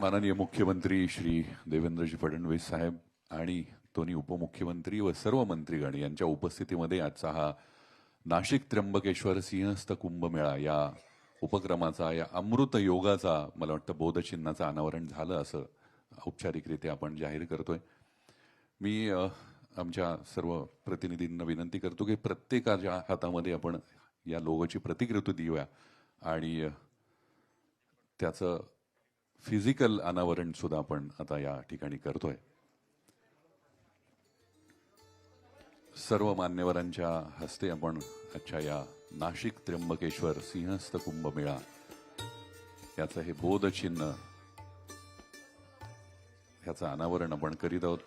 माननीय मुख्यमंत्री श्री देवेंद्रजी फडणवीस साहेब आणि दोन्ही उपमुख्यमंत्री व सर्व मंत्रीगण यांच्या उपस्थितीमध्ये आजचा हा नाशिक त्र्यंबकेश्वर सिंहस्थ कुंभमेळा या उपक्रमाचा या अमृत योगाचा मला वाटतं बोधचिन्हाचं अनावरण झालं असं औपचारिकरित्या आपण जाहीर करतोय। मी आमच्या सर्व प्रतिनिधींना विनंती करतो की प्रत्येकाच्या हातामध्ये आपण या लोगोची प्रतिकृती देऊया आणि त्याचं फिजिकल अनावरण सुद्धा आपण आता या ठिकाणी करतोय। सर्व मान्यवरांच्या हस्ते आपण आजच्या या नाशिक त्र्यंबकेश्वर सिंहस्थ कुंभमेळा याचं हे बोधचिन्ह याचं अनावरण आपण करीत आहोत।